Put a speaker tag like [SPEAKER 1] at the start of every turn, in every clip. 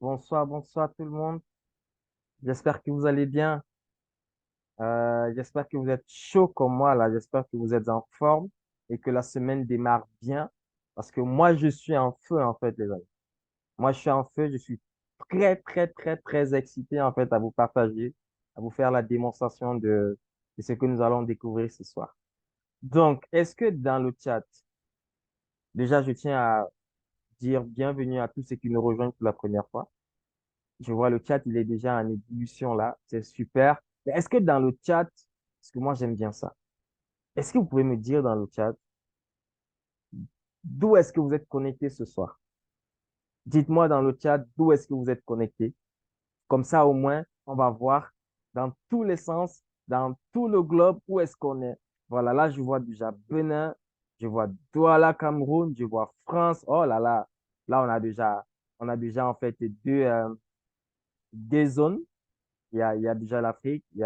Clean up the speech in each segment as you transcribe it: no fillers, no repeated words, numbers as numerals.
[SPEAKER 1] Bonsoir, bonsoir tout le monde. J'espère que vous allez bien. J'espère que vous êtes chaud comme moi là. J'espère que vous êtes en forme et que la semaine démarre bien. Parce que moi, je suis en feu en fait, les amis. Moi, je suis en feu. Je suis très, très, très, très excité en fait à vous partager, à vous faire la démonstration de ce que nous allons découvrir ce soir. Donc, est-ce que dans le chat, déjà, je tiens à dire bienvenue à tous ceux qui nous rejoignent pour la première fois. Je vois le chat, il est déjà en ébullition là. C'est super. Mais est-ce que dans le chat, parce que moi j'aime bien ça, est-ce que vous pouvez me dire dans le chat d'où est-ce que vous êtes connecté ce soir? Dites-moi dans le chat d'où est-ce que vous êtes connecté. Comme ça, au moins, on va voir dans tous les sens, dans tout le globe, où est-ce qu'on est. Voilà, là, je vois déjà Benin, je vois Douala, Cameroun, je vois France. Oh là là, là, on a déjà en fait deux zones. Il y a déjà l'Afrique, il y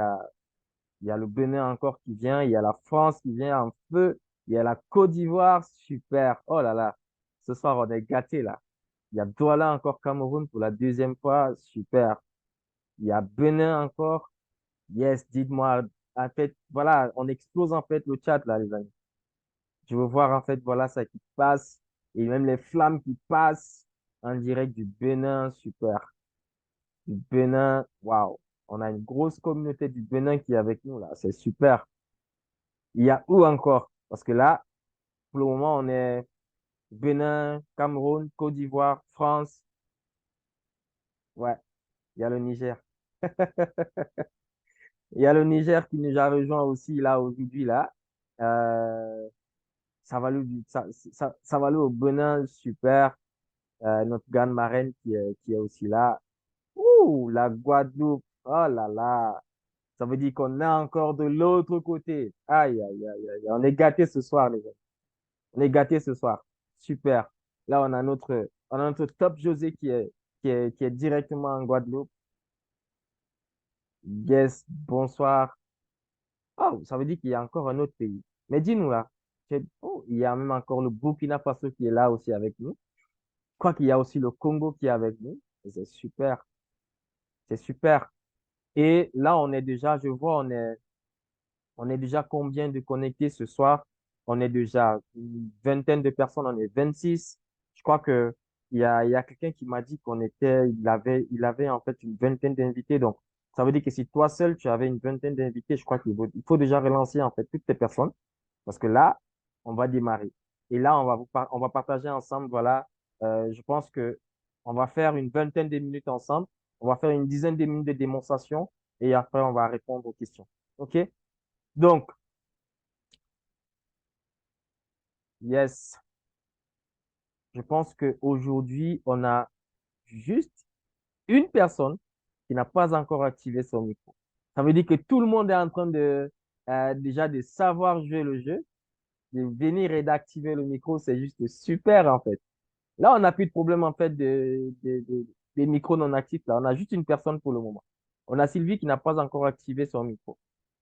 [SPEAKER 1] a le Bénin encore qui vient, il y a la France qui vient en feu, il y a la Côte d'Ivoire, super. Oh là là, ce soir on est gâtés là. Il y a Douala encore Cameroun pour la deuxième fois, super. Il y a Bénin encore, yes, dites-moi. En fait, voilà, on explose en fait le chat là, les amis. Je veux voir en fait, voilà, ça qui passe et même les flammes qui passent en direct du Bénin, super. Du Bénin, waouh. On a une grosse communauté du Bénin qui est avec nous là, c'est super. Il y a où encore? Parce que là, pour le moment, on est Bénin, Cameroun, Côte d'Ivoire, France. Ouais, il y a le Niger. Il y a le Niger qui nous a rejoint aussi là aujourd'hui là. Euh, ça va aller au Bénin, super. Notre grande marraine qui est aussi là. Ouh, la Guadeloupe. Oh là là. Ça veut dire qu'on est encore de l'autre côté. Aïe, aïe, aïe, aïe. On est gâtés ce soir, les gars. On est gâtés ce soir. Super. Là, on a notre top José qui est directement en Guadeloupe. Yes, bonsoir. Oh, ça veut dire qu'il y a encore un autre pays. Mais dis-nous là. Oh, il y a même encore le Burkina Faso qui est là aussi avec nous. Je crois qu'il y a aussi le Congo qui est avec nous. Et c'est super. C'est super. Et là, je vois, on est déjà combien de connectés ce soir? On est déjà une vingtaine de personnes, on est 26. Je crois que il y a quelqu'un qui m'a dit il avait en fait une vingtaine d'invités. Donc, ça veut dire que si toi seul, tu avais une vingtaine d'invités, je crois qu'il faut déjà relancer en fait toutes ces personnes parce que là, on va démarrer. Et là, on va partager ensemble, voilà, je pense que on va faire une vingtaine de minutes ensemble. On va faire une dizaine de minutes de démonstration et après, on va répondre aux questions. OK? Donc, yes, je pense qu'aujourd'hui, on a juste une personne qui n'a pas encore activé son micro. Ça veut dire que tout le monde est en train déjà de savoir jouer le jeu, de venir et d'activer le micro, c'est juste super en fait. Là, on n'a plus de problème en fait des micros non actifs. Là, on a juste une personne pour le moment. On a Sylvie qui n'a pas encore activé son micro.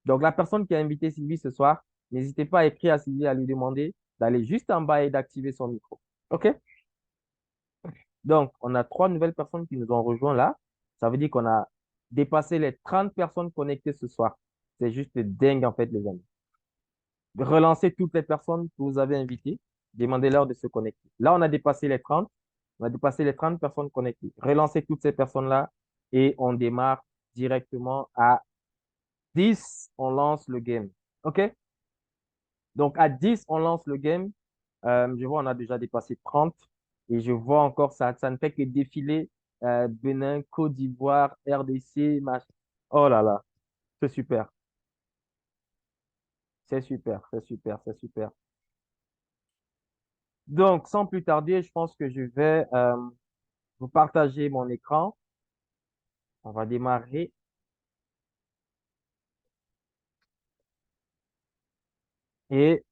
[SPEAKER 1] Donc, la personne qui a invité Sylvie ce soir, n'hésitez pas à écrire à Sylvie à lui demander d'aller juste en bas et d'activer son micro. OK? Donc, on a trois nouvelles personnes qui nous ont rejoints là. Ça veut dire qu'on a dépassé les 30 personnes connectées ce soir. C'est juste dingue, en fait, les amis. Relancez toutes les personnes que vous avez invitées. Demandez-leur de se connecter. Là, on a dépassé les 30. On a dépassé les 30 personnes connectées. Relancez toutes ces personnes-là et on démarre directement à 10. On lance le game. OK? Donc, à 10, on lance le game. Je vois, on a déjà dépassé 30 et je vois encore ça ne fait que défiler Bénin, Côte d'Ivoire, RDC, machin. Oh là là, c'est super, c'est super, c'est super, c'est super. Donc, sans plus tarder, je pense que je vais vous partager mon écran. On va démarrer et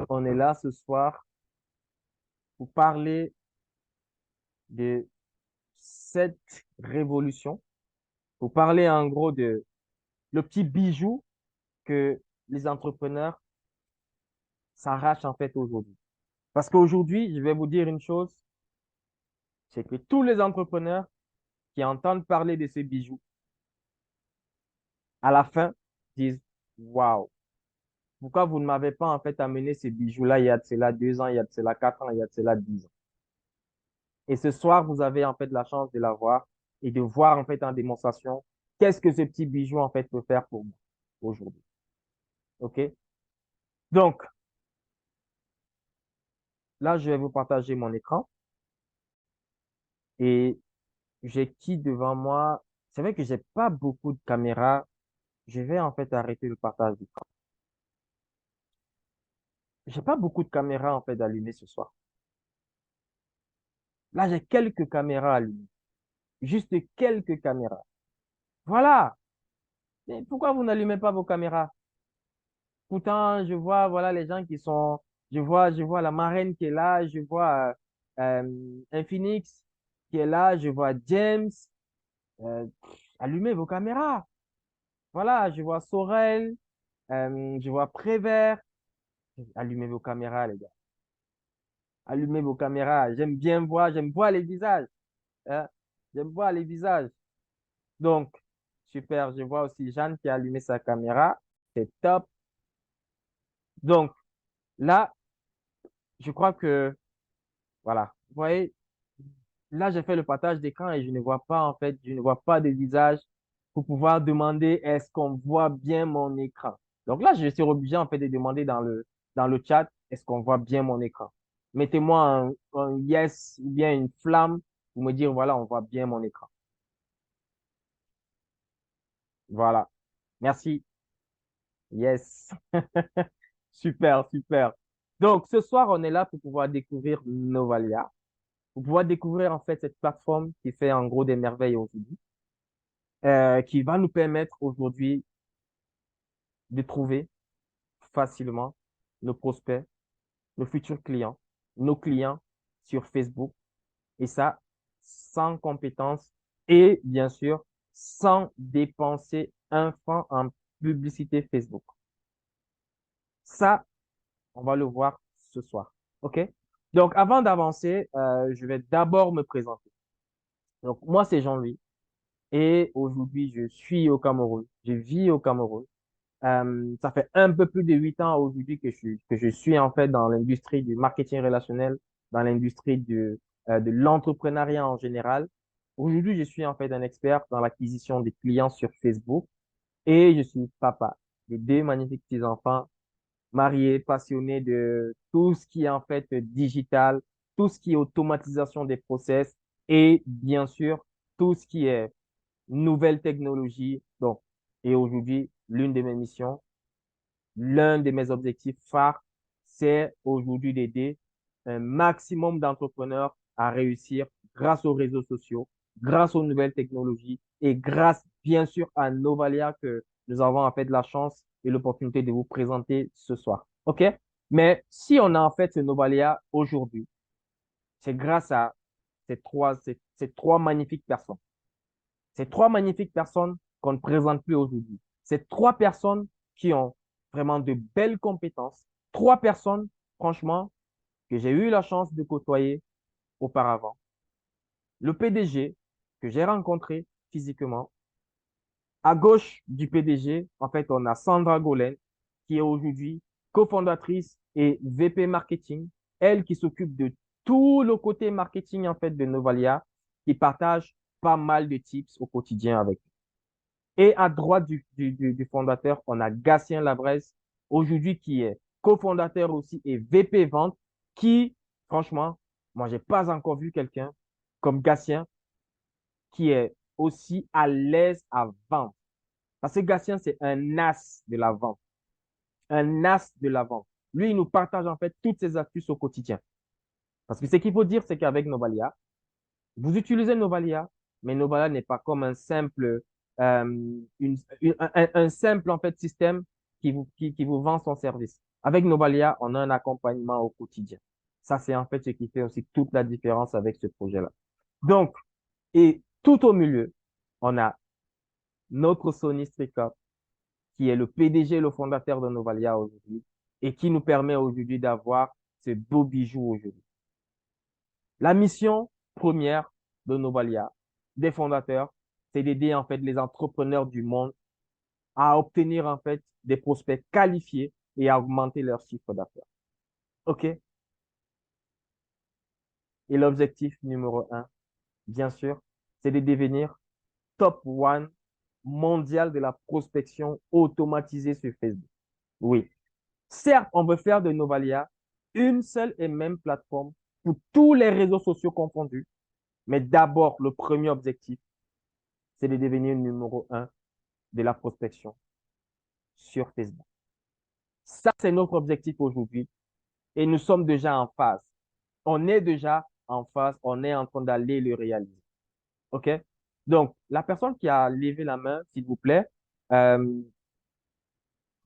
[SPEAKER 1] on est là ce soir pour parler de cette révolution, pour parler en gros de le petit bijou que les entrepreneurs s'arrachent en fait aujourd'hui. Parce qu'aujourd'hui, je vais vous dire une chose, c'est que tous les entrepreneurs qui entendent parler de ces bijoux, à la fin, disent, waouh, pourquoi vous ne m'avez pas en fait amené ces bijoux-là il y a de cela 2 ans, il y a de cela 4 ans, il y a de cela 10 ans. Et ce soir, vous avez en fait la chance de l'avoir et de voir en fait en démonstration qu'est-ce que ce petit bijou en fait peut faire pour moi aujourd'hui. OK? Donc, là, je vais vous partager mon écran et j'ai qui devant moi. C'est vrai que j'ai pas beaucoup de caméras. Je vais en fait arrêter le partage d'écran. J'ai pas beaucoup de caméras en fait allumées ce soir. Là, j'ai quelques caméras allumées. Juste quelques caméras. Voilà. Mais pourquoi vous n'allumez pas vos caméras? Pourtant, je vois, voilà, les gens qui sont, je vois la marraine qui est là, je vois Infinix qui est là, je vois James. Allumez vos caméras. Voilà, je vois Sorel, je vois Prévert. Allumez vos caméras, les gars. Allumez vos caméras. J'aime voir les visages. Hein. J'aime voir les visages. Donc, super. Je vois aussi Jeanne qui a allumé sa caméra. C'est top. Donc, là, je crois que, voilà. Vous voyez, là, j'ai fait le partage d'écran et je ne vois pas, en fait, je ne vois pas de visage pour pouvoir demander est-ce qu'on voit bien mon écran. Donc là, je suis obligé, en fait, de demander dans le chat est-ce qu'on voit bien mon écran. Mettez-moi un yes ou bien une flamme pour me dire voilà, on voit bien mon écran. Voilà. Merci. Yes. Super, super. Donc, ce soir, on est là pour pouvoir découvrir Novalia, pour pouvoir découvrir, en fait, cette plateforme qui fait, en gros, des merveilles aujourd'hui. Qui va nous permettre aujourd'hui de trouver facilement nos prospects, nos futurs clients, nos clients sur Facebook. Et ça, sans compétences et bien sûr, sans dépenser un franc en publicité Facebook. Ça, on va le voir ce soir. OK? Donc, avant d'avancer, je vais d'abord me présenter. Donc, moi, c'est Jean-Louis et aujourd'hui, je suis au Cameroun. Je vis au Cameroun. Ça fait un peu plus de 8 ans aujourd'hui que je suis en fait dans l'industrie du marketing relationnel, dans l'industrie de l'entrepreneuriat en général. Aujourd'hui, je suis en fait un expert dans l'acquisition des clients sur Facebook et je suis papa de 2 magnifiques petits-enfants, marié, passionné de tout ce qui est en fait digital, tout ce qui est automatisation des process et bien sûr tout ce qui est nouvelles technologies. Donc, et aujourd'hui, l'une de mes missions, l'un de mes objectifs phares, c'est aujourd'hui d'aider un maximum d'entrepreneurs à réussir grâce aux réseaux sociaux, grâce aux nouvelles technologies et grâce, bien sûr, à Novalia que nous avons en fait la chance et l'opportunité de vous présenter ce soir. OK? Mais si on a en fait ce Novalia aujourd'hui, c'est grâce à ces trois magnifiques personnes. Ces trois magnifiques personnes qu'on ne présente plus aujourd'hui. Ces trois personnes qui ont vraiment de belles compétences. Trois personnes, franchement, que j'ai eu la chance de côtoyer auparavant. Le PDG que j'ai rencontré physiquement. À gauche du PDG, en fait, on a Sandra Golen, qui est aujourd'hui cofondatrice et VP marketing. Elle qui s'occupe de tout le côté marketing, en fait, de Novalia, qui partage pas mal de tips au quotidien avec nous. Et à droite du fondateur, on a Gatien Labresse, aujourd'hui qui est cofondateur aussi et VP Vente, qui, franchement, moi, j'ai pas encore vu quelqu'un comme Gatien qui est aussi à l'aise à vendre. Parce que Gatien, c'est un as de la vente. Un as de la vente. Lui, il nous partage en fait toutes ses astuces au quotidien. Parce que ce qu'il faut dire, c'est qu'avec Novalia, vous utilisez Novalia, mais Novalia n'est pas comme un simple, un simple en fait système qui vous vend son service. Avec Novalia, on a un accompagnement au quotidien. Ça, c'est en fait ce qui fait aussi toute la différence avec ce projet-là. Donc, et tout au milieu, on a notre Sonny Strickup, qui est le PDG, le fondateur de Novalia aujourd'hui, et qui nous permet aujourd'hui d'avoir ce beau bijou aujourd'hui. La mission première de Novalia, des fondateurs, c'est d'aider en fait les entrepreneurs du monde à obtenir en fait des prospects qualifiés et à augmenter leur chiffre d'affaires. OK? Et l'objectif numéro un, bien sûr, c'est de devenir top one mondial de la prospection automatisée sur Facebook. Oui. Certes, on veut faire de Novalia une seule et même plateforme pour tous les réseaux sociaux confondus, mais d'abord, le premier objectif, c'est de devenir numéro un de la prospection sur Facebook. Ça, c'est notre objectif aujourd'hui et nous sommes déjà en phase. On est déjà en phase, on est en train d'aller le réaliser. OK? Donc, la personne qui a levé la main, s'il vous plaît, euh,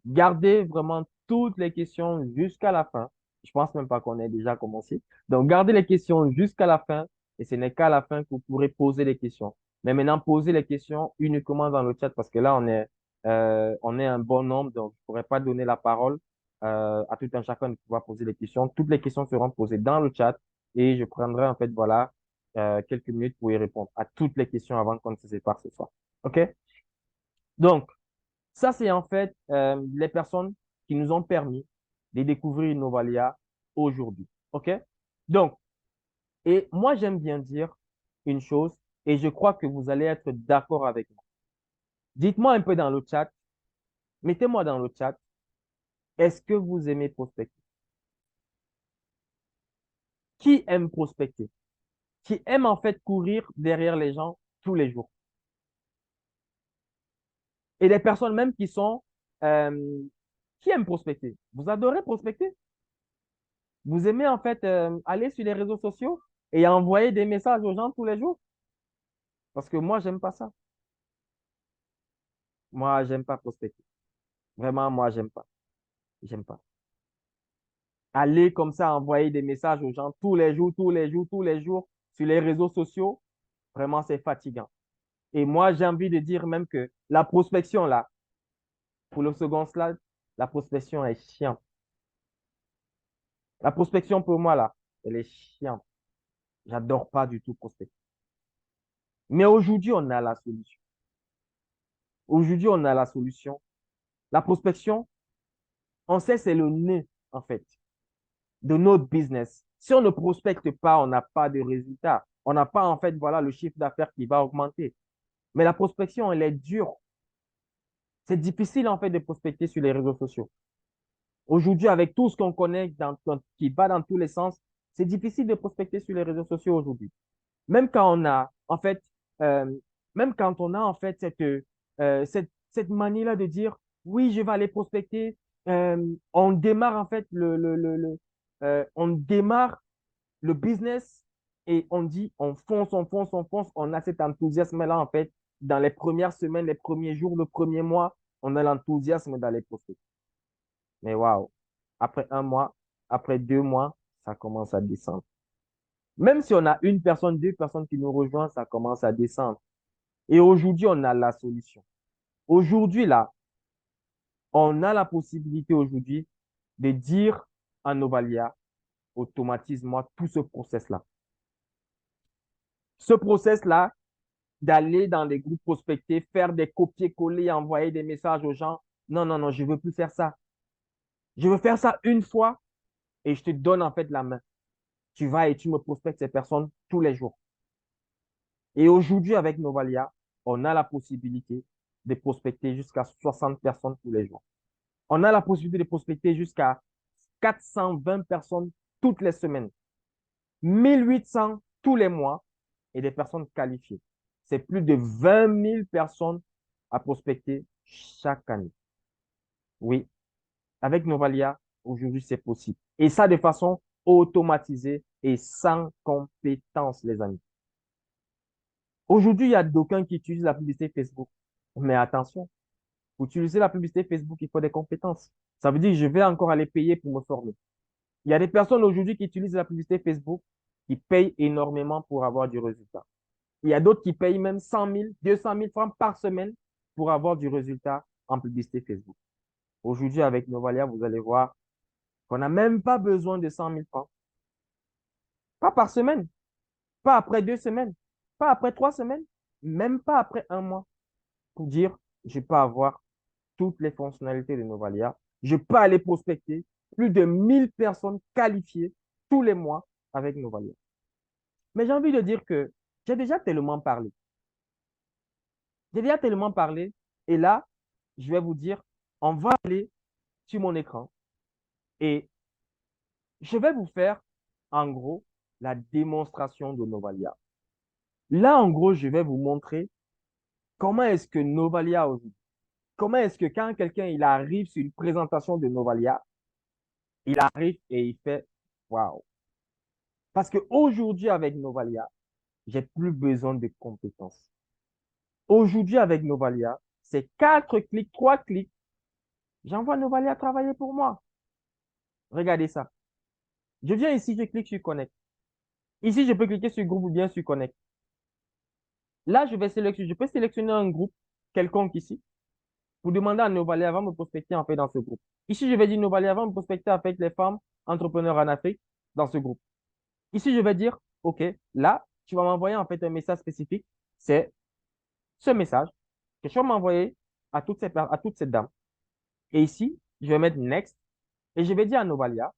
[SPEAKER 1] gardez vraiment toutes les questions jusqu'à la fin. Je pense même pas qu'on ait déjà commencé. Donc, gardez les questions jusqu'à la fin et ce n'est qu'à la fin que vous pourrez poser les questions. Mais maintenant, posez les questions uniquement dans le chat parce que là, on est un bon nombre, donc je ne pourrais pas donner la parole à tout un chacun de pouvoir poser les questions. Toutes les questions seront posées dans le chat et je prendrai en fait, voilà, quelques minutes pour y répondre à toutes les questions avant qu'on ne se sépare ce soir. OK? Donc, ça, c'est en fait les personnes qui nous ont permis de découvrir Novalia aujourd'hui. OK? Donc, et moi, j'aime bien dire une chose, et je crois que vous allez être d'accord avec moi. Dites-moi un peu dans le chat, mettez-moi dans le chat, est-ce que vous aimez prospecter? Qui aime prospecter? Qui aime en fait courir derrière les gens tous les jours? Et des personnes même euh, qui aiment prospecter? Vous adorez prospecter? Vous aimez en fait aller sur les réseaux sociaux et envoyer des messages aux gens tous les jours? Parce que moi, j'aime pas ça. Moi, j'aime pas prospecter. Vraiment, moi, j'aime pas. J'aime pas. Aller comme ça, envoyer des messages aux gens tous les jours, tous les jours, tous les jours sur les réseaux sociaux, vraiment, c'est fatigant. Et moi, j'ai envie de dire même que la prospection, là, pour le second slide, la prospection est chiante. La prospection, pour moi, là, elle est chiante. J'adore pas du tout prospecter. Mais aujourd'hui, on a la solution. Aujourd'hui, on a la solution. La prospection, on sait, c'est le nez, en fait, de notre business. Si on ne prospecte pas, on n'a pas de résultat. On n'a pas, en fait, voilà, le chiffre d'affaires qui va augmenter. Mais la prospection, elle est dure. C'est difficile, en fait, de prospecter sur les réseaux sociaux. Aujourd'hui, avec tout ce qu'on connaît qui va dans tous les sens, c'est difficile de prospecter sur les réseaux sociaux aujourd'hui. Même quand on a, en fait, euh, même quand on a, en fait, cette manie-là de dire, oui, je vais aller prospecter, on démarre, en fait, on démarre le business et on dit, on fonce, on fonce, on fonce. On a cet enthousiasme-là, en fait, dans les premières semaines, les premiers jours, le premier mois, on a l'enthousiasme d'aller prospecter. Mais waouh, après un mois, après 2 mois, ça commence à descendre. Même si on a une personne, deux personnes qui nous rejoignent, ça commence à descendre. Et aujourd'hui, on a la solution. Aujourd'hui, là, on a la possibilité aujourd'hui de dire à Novalia, automatise-moi tout ce process-là. Ce process-là, d'aller dans les groupes prospectés, faire des copier-coller, envoyer des messages aux gens. Non, non, non, je ne veux plus faire ça. Je veux faire ça une fois et je te donne en fait la main. Tu vas et tu me prospectes ces personnes tous les jours. Et aujourd'hui, avec Novalia, on a la possibilité de prospecter jusqu'à 60 personnes tous les jours. On a la possibilité de prospecter jusqu'à 420 personnes toutes les semaines, 1800 tous les mois et des personnes qualifiées. C'est plus de 20 000 personnes à prospecter chaque année. Oui, avec Novalia, aujourd'hui, c'est possible. Et ça de façon automatisée et sans compétence, les amis. Aujourd'hui, il y a d'aucuns qui utilisent la publicité Facebook. Mais attention, pour utiliser la publicité Facebook, il faut des compétences. Ça veut dire que je vais encore aller payer pour me former. Il y a des personnes aujourd'hui qui utilisent la publicité Facebook qui payent énormément pour avoir du résultat. Il y a d'autres qui payent même 100 000, 200 000 francs par semaine pour avoir du résultat en publicité Facebook. Aujourd'hui, avec Novalia, vous allez voir qu'on n'a même pas besoin de 100 000 francs. Pas par semaine, pas après 2 semaines, pas après 3 semaines. même pas après un mois, pour dire, je peux avoir toutes les fonctionnalités de Novalia. Je peux aller prospecter plus de 1000 personnes qualifiées tous les mois avec Novalia. Mais j'ai envie de dire que j'ai déjà tellement parlé. J'ai déjà tellement parlé. Et là, je vais vous dire, on va aller sur mon écran et je vais vous faire, en gros, la démonstration de Novalia. Là, en gros, je vais vous montrer comment est-ce que Novalia aujourd'hui, comment est-ce que quand quelqu'un il arrive sur une présentation de Novalia, il arrive et il fait waouh. Parce qu'aujourd'hui, avec Novalia, j'ai plus besoin de compétences. Aujourd'hui, avec Novalia, c'est 4 clics, 3 clics. J'envoie Novalia travailler pour moi. Regardez ça. Je viens ici, je clique sur Connect. Ici, je peux cliquer sur groupe ou bien sur Connect. Là, je peux sélectionner un groupe quelconque ici pour demander à Novalia, va me prospecter en fait dans ce groupe. Ici, je vais dire Novalia, va me prospecter avec les femmes entrepreneurs en Afrique dans ce groupe. Ici, je vais dire, OK, là, tu vas m'envoyer en fait un message spécifique. C'est ce message que tu vas m'envoyer à toutes ces dames. Et ici, je vais mettre Next et je vais dire à Novalia,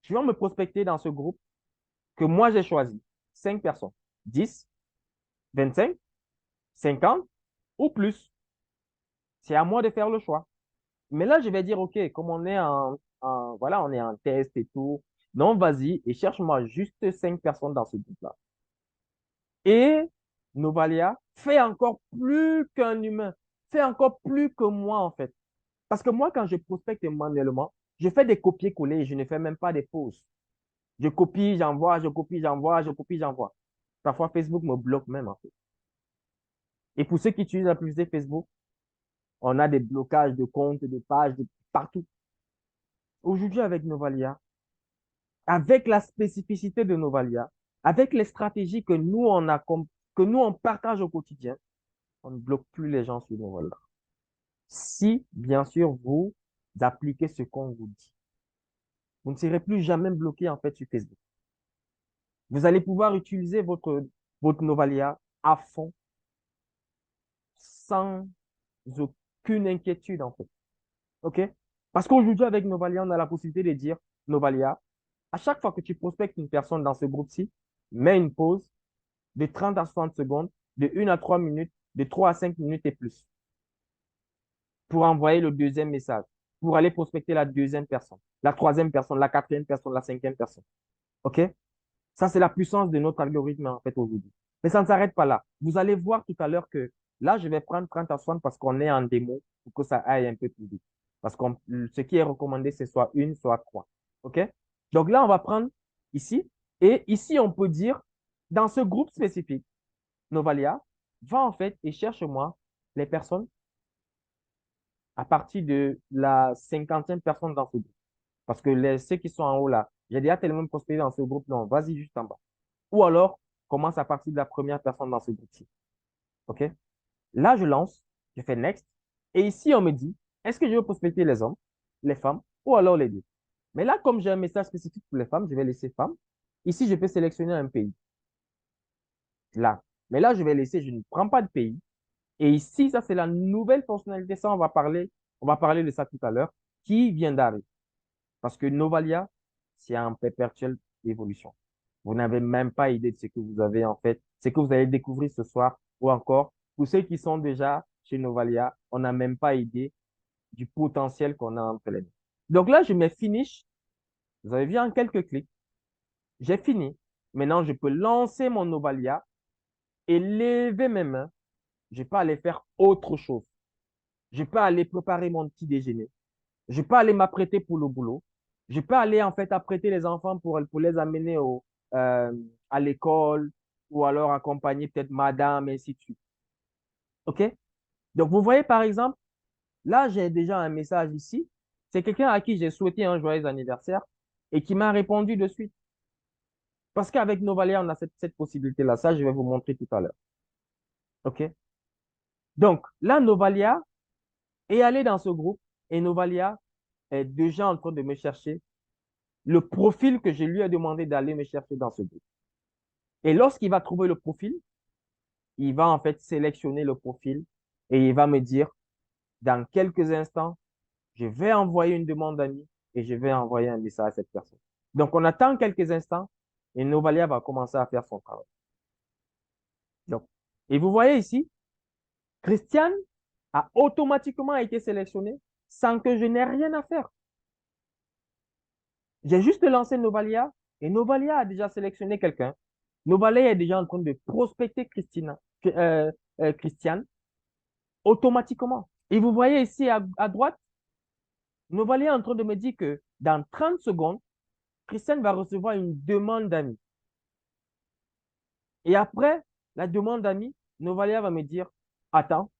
[SPEAKER 1] tu vas me prospecter dans ce groupe que moi j'ai choisi. 5 personnes, 10, 25, 50 ou plus. C'est à moi de faire le choix. Mais là, je vais dire, OK, comme voilà, on est en test et tout. Donc, vas-y et cherche-moi juste 5 personnes dans ce groupe-là. Et Novalia fait encore plus qu'un humain, fait encore plus que moi, en fait. Parce que moi, quand je prospecte manuellement, je fais des copier-coller et je ne fais même pas des pauses. Je copie, j'envoie, je copie, j'envoie, je copie, j'envoie. Parfois, Facebook me bloque même, en fait. Et pour ceux qui utilisent la publicité Facebook, on a des blocages de comptes, de pages, de partout. Aujourd'hui, avec Novalia, avec la spécificité de Novalia, avec les stratégies que nous, que nous, on partage au quotidien, on ne bloque plus les gens sur Novalia. Si, bien sûr, vous appliquez ce qu'on vous dit, vous ne serez plus jamais bloqué, en fait, sur Facebook. Vous allez pouvoir utiliser votre Novalia à fond, sans aucune inquiétude, en fait. OK? Parce qu'aujourd'hui, avec Novalia, on a la possibilité de dire, Novalia, à chaque fois que tu prospectes une personne dans ce groupe-ci, mets une pause de 30 à 60 secondes, de 1 à 3 minutes, de 3 à 5 minutes et plus pour envoyer le deuxième message, pour aller prospecter la deuxième personne, la troisième personne, la quatrième personne, la cinquième personne. OK? Ça, c'est la puissance de notre algorithme, en fait, aujourd'hui. Mais ça ne s'arrête pas là. Vous allez voir tout à l'heure que là, je vais prendre 30 à 60 parce qu'on est en démo pour que ça aille un peu plus vite. Parce que ce qui est recommandé, c'est soit une, soit trois. OK? Donc là, on va prendre ici. Et ici, on peut dire, dans ce groupe spécifique, Novalia, va en fait et cherche-moi les personnes à partir de la 50e personne dans ce groupe. Parce que ceux qui sont en haut là, j'ai déjà tellement prospéré dans ce groupe, non, vas-y juste en bas. Ou alors, commence à partir de la première personne dans ce groupe-ci. OK? Là, je lance, je fais next. Et ici, on me dit, est-ce que je veux prospecter les hommes, les femmes ou alors les deux? Mais là, comme j'ai un message spécifique pour les femmes, je vais laisser femmes. Ici, je peux sélectionner un pays. Là. Mais là, je vais laisser, je ne prends pas de pays. Et ici, ça, c'est la nouvelle fonctionnalité. Ça, on va parler de ça tout à l'heure, qui vient d'arriver. Parce que Novalia, c'est en perpétuelle évolution. Vous n'avez même pas idée de ce que vous avez en fait, ce que vous allez découvrir ce soir ou encore pour ceux qui sont déjà chez Novalia, on n'a même pas idée du potentiel qu'on a entre les mains. Donc là, je mets finish. Vous avez vu en quelques clics, j'ai fini. Maintenant, je peux lancer mon Novalia et lever mes mains. Je peux aller faire autre chose. Je peux aller préparer mon petit déjeuner. Je peux aller m'apprêter pour le boulot. Je peux aller en fait apprêter les enfants pour les amener euh, à l'école ou alors accompagner peut-être madame, et ainsi de suite. OK? Donc, vous voyez par exemple, là, j'ai déjà un message ici. C'est quelqu'un à qui j'ai souhaité un joyeux anniversaire et qui m'a répondu de suite. Parce qu'avec Novalia, on a cette possibilité-là. Ça, je vais vous montrer tout à l'heure. OK? Donc, là, Novalia est allé dans ce groupe et Novalia est déjà en train de me chercher le profil que je lui ai demandé d'aller me chercher dans ce groupe. Et lorsqu'il va trouver le profil, il va en fait sélectionner le profil et il va me dire, dans quelques instants, je vais envoyer une demande d'amis et je vais envoyer un message à cette personne. Donc, on attend quelques instants et Novalia va commencer à faire son travail. Donc, et vous voyez ici, Christiane a automatiquement été sélectionnée sans que je n'ai rien à faire. J'ai juste lancé Novalia et Novalia a déjà sélectionné quelqu'un. Novalia est déjà en train de prospecter Christiane automatiquement. Et vous voyez ici à droite, Novalia est en train de me dire que dans 30 secondes, Christiane va recevoir une demande d'amis. Et après la demande d'amis, Novalia va me dire, attends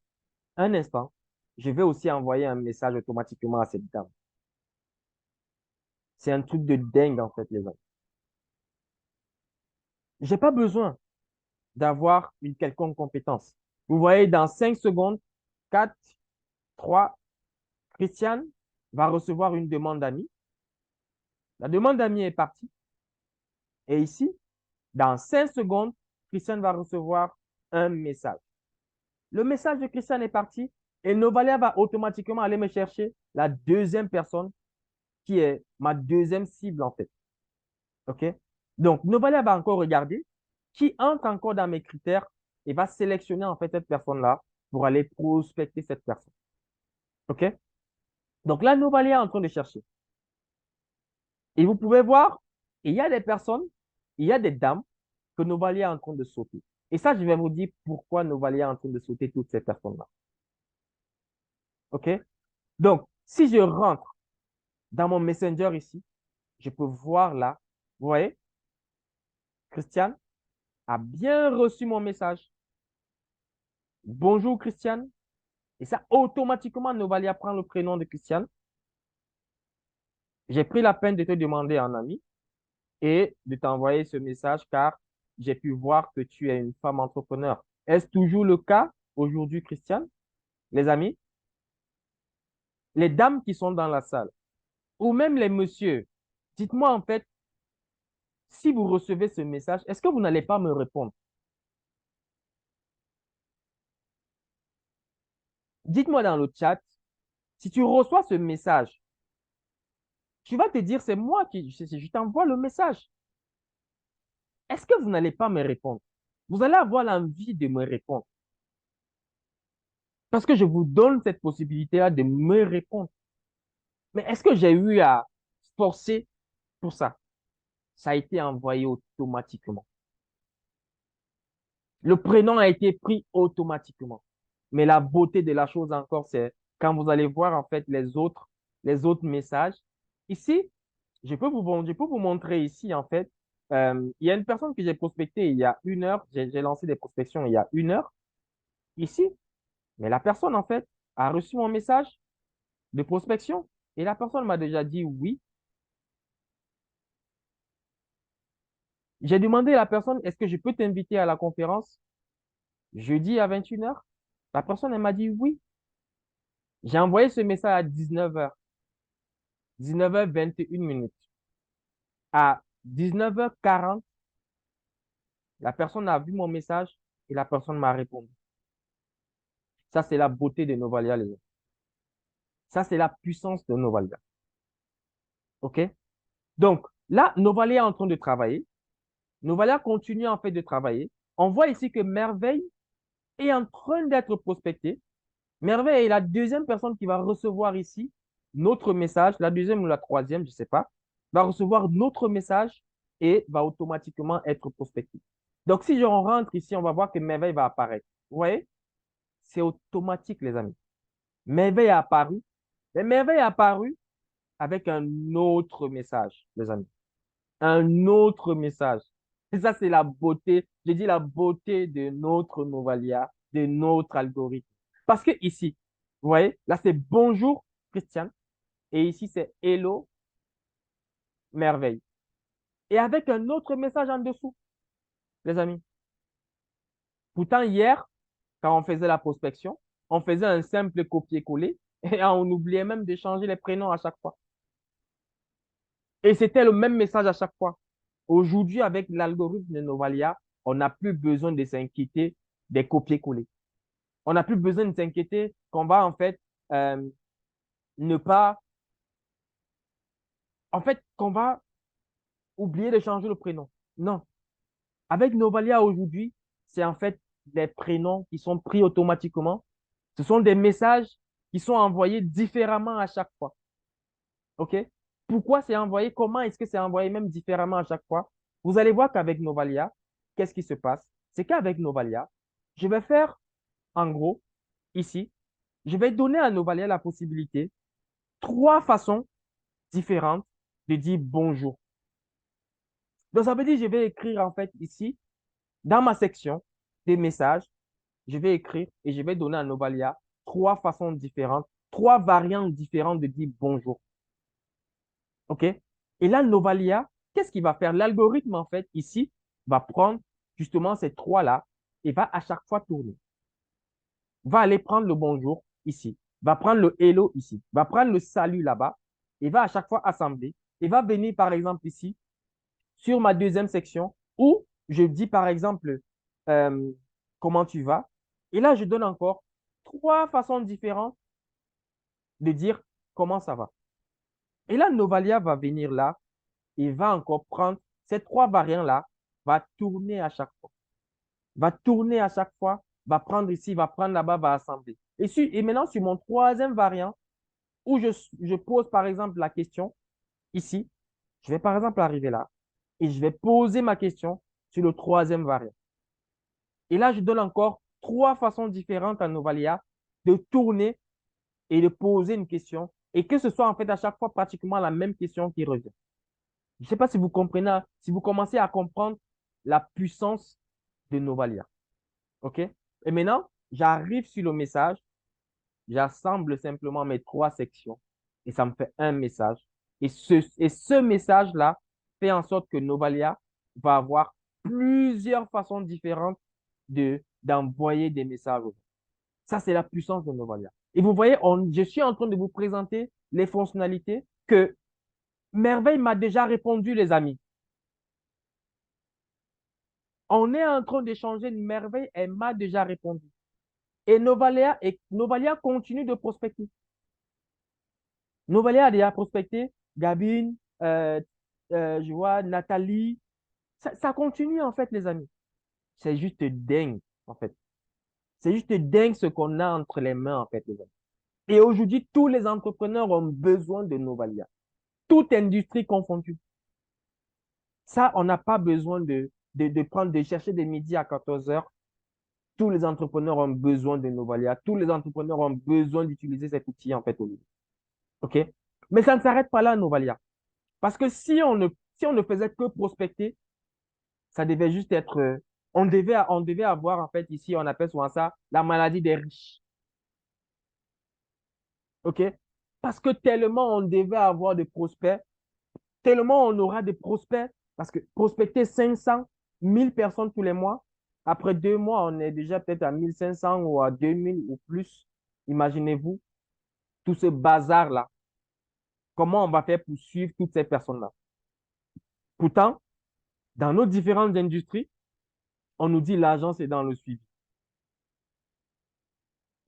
[SPEAKER 1] un instant, je vais aussi envoyer un message automatiquement à cette dame. C'est un truc de dingue, en fait, les amis. J'ai pas besoin d'avoir une quelconque compétence. Vous voyez, dans 5 secondes, 4, 3, Christiane va recevoir une demande d'amis. La demande d'amis est partie. Et ici, dans 5 secondes, Christiane va recevoir un message. Le message de Christiane est parti et Novalia va automatiquement aller me chercher la deuxième personne qui est ma deuxième cible, en fait. OK? Donc, Novalia va encore regarder qui entre encore dans mes critères et va sélectionner en fait cette personne-là pour aller prospecter cette personne. OK? Donc là, Novalia est en train de chercher. Et vous pouvez voir, il y a des personnes, il y a des dames que Novalia est en train de sauter. Et ça, je vais vous dire pourquoi Novalia est en train de sauter toutes ces personnes-là. OK? Donc, si je rentre dans mon Messenger ici, je peux voir là, vous voyez, Christiane a bien reçu mon message. Bonjour Christiane. Et ça, automatiquement, Novalia prend le prénom de Christiane. J'ai pris la peine de te demander un ami et de t'envoyer ce message car j'ai pu voir que tu es une femme entrepreneur. Est-ce toujours le cas aujourd'hui, Christiane? Les amis, les dames qui sont dans la salle ou même les messieurs, dites-moi en fait, si vous recevez ce message, est-ce que vous n'allez pas me répondre? Dites-moi dans le chat, si tu reçois ce message, tu vas te dire, c'est moi qui, je t'envoie le message. Est-ce que vous n'allez pas me répondre? Vous allez avoir l'envie de me répondre. Parce que je vous donne cette possibilité-là de me répondre. Mais est-ce que j'ai eu à forcer pour ça? Ça a été envoyé automatiquement. Le prénom a été pris automatiquement. Mais la beauté de la chose encore, c'est quand vous allez voir en fait les autres messages. Ici, je peux vous montrer ici en fait. Il y a une personne que j'ai prospectée il y a 1 heure. J'ai lancé des prospections il y a 1 heure. Ici, mais la personne en fait a reçu mon message de prospection et la personne m'a déjà dit oui. J'ai demandé à la personne, est-ce que je peux t'inviter à la conférence jeudi à 21 heures? La personne, elle m'a dit oui. J'ai envoyé ce message à 19 heures, 19h21 minutes. À 19h40, la personne a vu mon message et la personne m'a répondu. Ça, c'est la beauté de Novalia, les gens. Ça, c'est la puissance de Novalia. OK? Donc, là, Novalia est en train de travailler. Novalia continue en fait de travailler. On voit ici que Merveille est en train d'être prospectée. Merveille est la deuxième personne qui va recevoir ici notre message, la deuxième ou la troisième, je ne sais pas, va recevoir notre message et va automatiquement être prospectée. Donc, si je rentre ici, on va voir que Merveille va apparaître. Vous voyez? C'est automatique, les amis. Merveille a apparu. Mais Merveille a apparu avec un autre message, les amis. Un autre message. Et ça, c'est la beauté. Je dis la beauté de notre Novalia, de notre algorithme. Parce que ici, vous voyez, là, c'est bonjour, Christiane. Et ici, c'est hello, merveille. Et avec un autre message en dessous, les amis. Pourtant, hier, quand on faisait la prospection, on faisait un simple copier-coller et on oubliait même de changer les prénoms à chaque fois. Et c'était le même message à chaque fois. Aujourd'hui, avec l'algorithme de Novalia, on n'a plus besoin de s'inquiéter des copier-coller. On n'a plus besoin de s'inquiéter qu'on va en fait euh, ne pas, en fait, qu'on va oublier de changer le prénom. Non. Avec Novalia aujourd'hui, c'est en fait des prénoms qui sont pris automatiquement. Ce sont des messages qui sont envoyés différemment à chaque fois. OK? Pourquoi c'est envoyé? Comment est-ce que c'est envoyé même différemment à chaque fois? Vous allez voir qu'avec Novalia, qu'est-ce qui se passe? C'est qu'avec Novalia, je vais faire, en gros, ici, je vais donner à Novalia la possibilité, trois façons différentes de dire bonjour. Donc, ça veut dire, je vais écrire en fait ici, dans ma section des messages, je vais écrire et je vais donner à Novalia trois façons différentes, trois variantes différentes de dire bonjour. OK? Et là, Novalia, qu'est-ce qu'il va faire? L'algorithme, en fait, ici, va prendre justement ces trois-là et va à chaque fois tourner. Va aller prendre le bonjour ici, va prendre le hello ici, va prendre le salut là-bas et va à chaque fois assembler et va venir, par exemple, ici, sur ma deuxième section où je dis, par exemple, euh, comment tu vas? Et là, je donne encore trois façons différentes de dire comment ça va. Et là, Novalia va venir là et va encore prendre ces trois variants-là, va tourner à chaque fois. Va tourner à chaque fois, va prendre ici, va prendre là-bas, va assembler. Et maintenant, sur mon troisième variant, où je pose par exemple la question ici, je vais par exemple arriver là et je vais poser ma question sur le troisième variant. Et là, je donne encore trois façons différentes à Novalia de tourner et de poser une question et que ce soit en fait à chaque fois pratiquement la même question qui revient. Je ne sais pas si vous comprenez, si vous commencez à comprendre la puissance de Novalia. OK? Et maintenant, j'arrive sur le message, j'assemble simplement mes trois sections et ça me fait un message. Et ce message-là fait en sorte que Novalia va avoir plusieurs façons différentes d'envoyer des messages. Ça, c'est la puissance de Novalia. Et vous voyez, je suis en train de vous présenter les fonctionnalités que Merveille m'a déjà répondu, les amis. On est en train d'échanger une merveille, elle m'a déjà répondu. Et Novalia continue de prospecter. Novalia a déjà prospecté Gabine, je vois Nathalie. Ça continue en fait, les amis. C'est juste dingue, en fait. C'est juste dingue ce qu'on a entre les mains, en fait, les amis. Et aujourd'hui, tous les entrepreneurs ont besoin de Novalia. Toute industrie confondue. Ça, on n'a pas besoin de chercher des midis à 14 heures. Tous les entrepreneurs ont besoin de Novalia. Tous les entrepreneurs ont besoin d'utiliser cet outil, en fait, aujourd'hui. OK? Mais ça ne s'arrête pas là, Novalia. Parce que si on ne faisait que prospecter, ça devait juste être, on devait avoir, en fait, ici, on appelle souvent ça la maladie des riches. OK? Parce que tellement on devait avoir de prospects, tellement on aura de prospects, parce que prospecter 500, 1000 personnes tous les mois, après 2 mois, on est déjà peut-être à 1500 ou à 2000 ou plus. Imaginez-vous tout ce bazar-là. Comment on va faire pour suivre toutes ces personnes-là? Pourtant, dans nos différentes industries, on nous dit l'argent, c'est dans le suivi.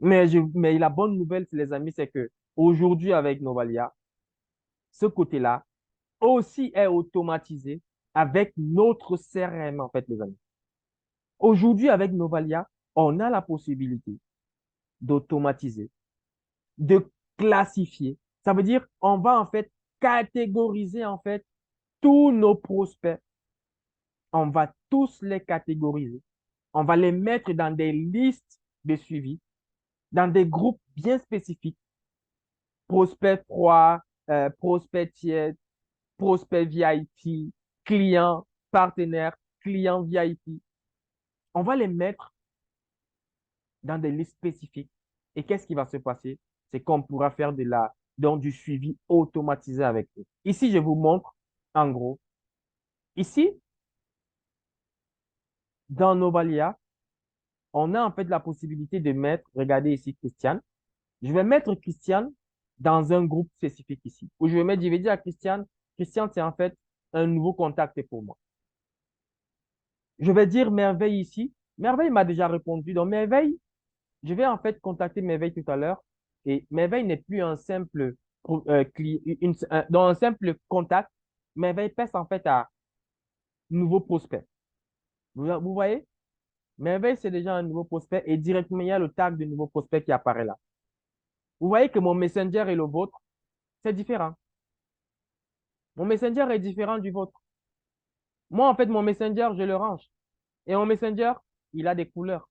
[SPEAKER 1] Mais la bonne nouvelle, les amis, c'est que aujourd'hui, avec Novalia, ce côté-là aussi est automatisé avec notre CRM, en fait, les amis. Aujourd'hui, avec Novalia, on a la possibilité d'automatiser, de classifier. Ça veut dire, on va en fait catégoriser en fait tous nos prospects. On va tous les catégoriser. On va les mettre dans des listes de suivi, dans des groupes bien spécifiques. Prospect froid, prospect tiède, prospect VIP, client, partenaire, client VIP. On va les mettre dans des listes spécifiques. Et qu'est-ce qui va se passer? C'est qu'on pourra faire donc du suivi automatisé avec eux. Ici, je vous montre, en gros, ici, dans Novalia, on a en fait la possibilité de mettre, regardez ici, Christiane. Je vais mettre Christiane dans un groupe spécifique ici. Où je vais dire à Christiane, Christiane, c'est en fait un nouveau contact pour moi. Je vais dire Merveille ici. Merveille m'a déjà répondu. Donc, Merveille, je vais en fait contacter Merveille tout à l'heure. Et Merveille n'est plus un simple, dans un simple contact. Merveille passe en fait à nouveau prospect. Vous voyez? Merveille, c'est déjà un nouveau prospect et directement, il y a le tag de nouveau prospect qui apparaît là. Vous voyez que mon Messenger et le vôtre, c'est différent. Mon Messenger est différent du vôtre. Moi, en fait, mon Messenger, je le range. Et mon Messenger, il a des couleurs.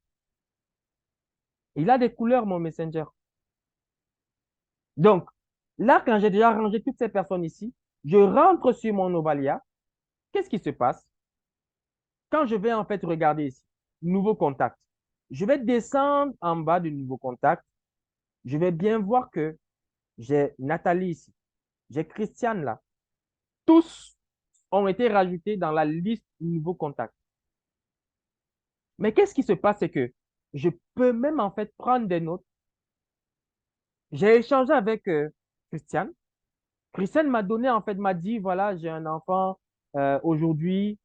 [SPEAKER 1] Il a des couleurs, mon Messenger. Donc, là, quand j'ai déjà rangé toutes ces personnes ici, je rentre sur mon Novalia. Qu'est-ce qui se passe? Quand je vais en fait regarder ici, nouveau contact, je vais descendre en bas du nouveau contact. Je vais bien voir que j'ai Nathalie ici. J'ai Christiane là. Tous ont été rajoutés dans la liste nouveau contact. Mais qu'est-ce qui se passe, c'est que je peux même en fait prendre des notes. J'ai échangé avec Christiane. Christiane m'a donné, en fait, m'a dit, voilà, j'ai un enfant aujourd'hui.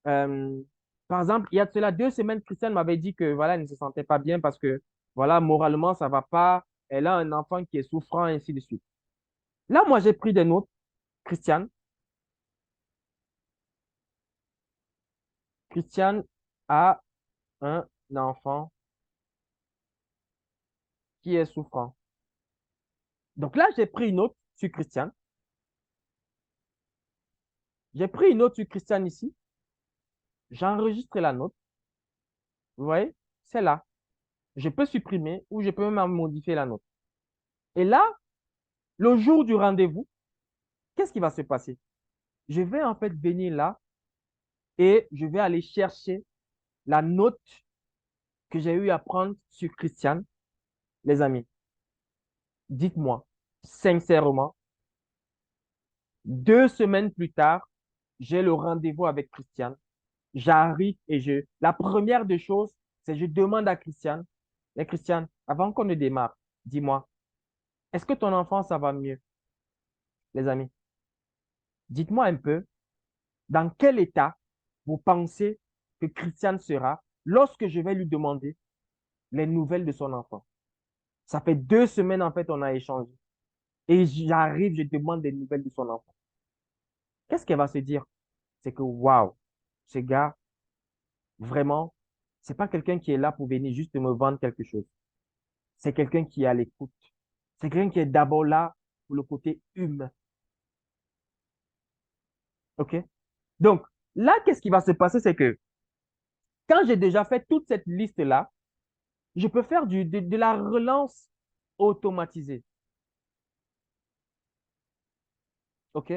[SPEAKER 1] Euh, Par exemple, il y a de cela 2 semaines, Christiane m'avait dit que, voilà, elle ne se sentait pas bien parce que, voilà, moralement, ça va pas. Elle a un enfant qui est souffrant, et ainsi de suite. Là, moi, j'ai pris des notes. Christiane, Christiane a un enfant qui est souffrant. Donc là, j'ai pris une note sur Christiane. J'ai pris une note sur Christiane ici. J'enregistre la note. Vous voyez? C'est là. Je peux supprimer ou je peux même modifier la note. Et là, le jour du rendez-vous, qu'est-ce qui va se passer? Je vais en fait venir là et je vais aller chercher la note que j'ai eu à prendre sur Christiane. Les amis, dites-moi sincèrement, 2 semaines plus tard, j'ai le rendez-vous avec Christiane. J'arrive et la première des choses, c'est je demande à Christiane, mais Christiane, avant qu'on ne démarre, dis-moi, est-ce que ton enfant, ça va mieux, les amis? Dites-moi un peu, dans quel état vous pensez que Christiane sera lorsque je vais lui demander les nouvelles de son enfant? Ça fait 2 semaines, en fait, on a échangé. Et j'arrive, je demande des nouvelles de son enfant. Qu'est-ce qu'elle va se dire? C'est que, waouh, ce gars, vraiment, c'est pas quelqu'un qui est là pour venir juste me vendre quelque chose. C'est quelqu'un qui est à l'écoute. C'est quelqu'un qui est d'abord là pour le côté humain. OK? Donc, là, qu'est-ce qui va se passer? C'est que quand j'ai déjà fait toute cette liste-là, je peux faire de la relance automatisée. OK?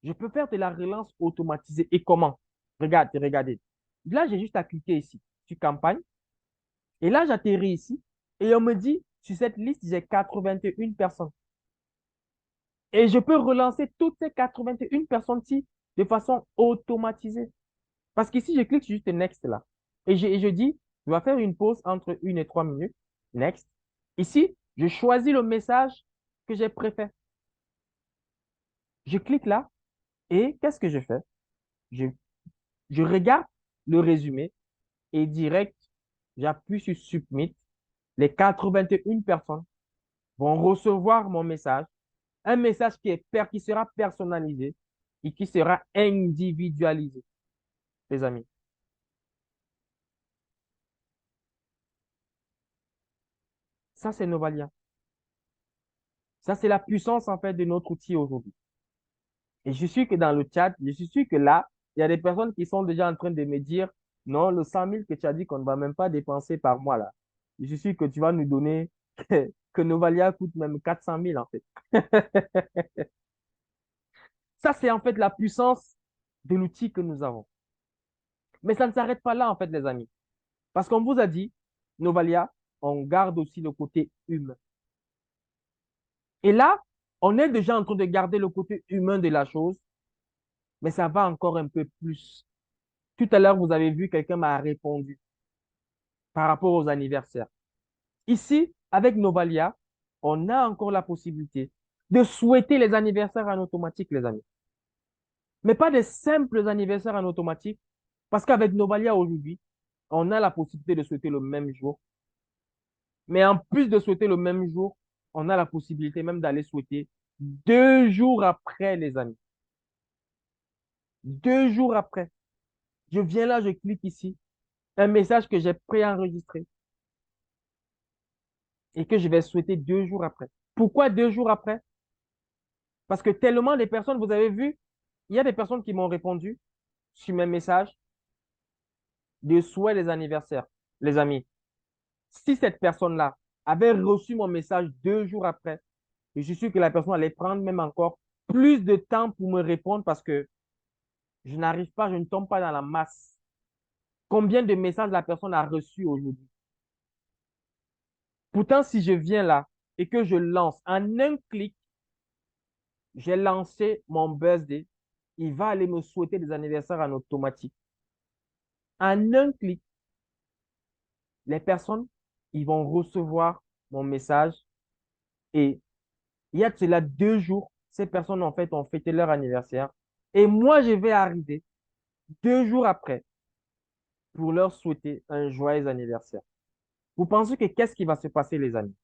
[SPEAKER 1] Je peux faire de la relance automatisée. Et comment? Regardez. Là, j'ai juste à cliquer ici, sur campagne. Et là, j'atterris ici. Et on me dit, sur cette liste, j'ai 81 personnes. Et je peux relancer toutes ces 81 personnes-ci de façon automatisée. Parce qu'ici, je clique sur juste Next là. Et je dis, je vais faire une pause entre 1 et 3 minutes. Next. Ici, je choisis le message que j'ai préféré. Je clique là et qu'est-ce que je fais? Je, je regarde le résumé et direct, j'appuie sur Submit. Les 81 personnes vont recevoir mon message, un message qui sera personnalisé et qui sera individualisé, les amis. Ça, c'est Novalia. Ça, c'est la puissance, en fait, de notre outil aujourd'hui. Et je suis que dans le chat, je suis sûr que là, il y a des personnes qui sont déjà en train de me dire, non, le 100 000 que tu as dit qu'on ne va même pas dépenser par mois, là. Je suis sûr que tu vas nous donner que Novalia coûte même 400 000, en fait. Ça, c'est en fait la puissance de l'outil que nous avons. Mais ça ne s'arrête pas là, en fait, les amis. Parce qu'on vous a dit, Novalia, on garde aussi le côté humain. Et là, on est déjà en train de garder le côté humain de la chose, mais ça va encore un peu plus. Tout à l'heure, vous avez vu, quelqu'un m'a répondu par rapport aux anniversaires. Ici, avec Novalia, on a encore la possibilité de souhaiter les anniversaires en automatique, les amis. Mais pas des simples anniversaires en automatique, parce qu'avec Novalia aujourd'hui, on a la possibilité de souhaiter le même jour. Mais en plus de souhaiter le même jour, on a la possibilité même d'aller souhaiter 2 jours après, les amis. 2 jours après. Je viens là, je clique ici. Un message que j'ai préenregistré et que je vais souhaiter 2 jours après. Pourquoi 2 jours après? Parce que tellement des personnes, vous avez vu, il y a des personnes qui m'ont répondu sur mes messages de souhait des anniversaires. Les amis, si cette personne-là avait reçu mon message 2 jours après, je suis sûr que la personne allait prendre même encore plus de temps pour me répondre parce que je n'arrive pas, je ne tombe pas dans la masse. Combien de messages la personne a reçu aujourd'hui? Pourtant, si je viens là et que je lance en un clic, j'ai lancé mon birthday, il va aller me souhaiter des anniversaires en automatique. En un clic, les personnes, ils vont recevoir mon message et il y a de cela 2 jours, ces personnes, en fait, ont fêté leur anniversaire et moi, je vais arriver 2 jours après pour leur souhaiter un joyeux anniversaire. Vous pensez que qu'est-ce qui va se passer, les amis?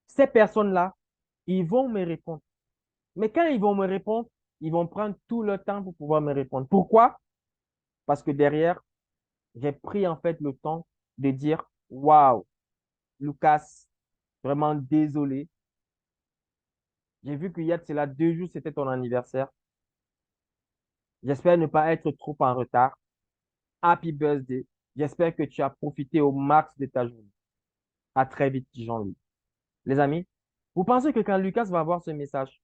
[SPEAKER 1] Ces personnes-là, ils vont me répondre. Mais quand ils vont me répondre, ils vont prendre tout le temps pour pouvoir me répondre. Pourquoi? Parce que derrière, j'ai pris en fait le temps de dire, waouh, Lucas, vraiment désolé. J'ai vu qu'il y a de cela 2 jours, c'était ton anniversaire. J'espère ne pas être trop en retard. Happy birthday. J'espère que tu as profité au max de ta journée. À très vite, Jean-Louis. Les amis, vous pensez que quand Lucas va voir ce message,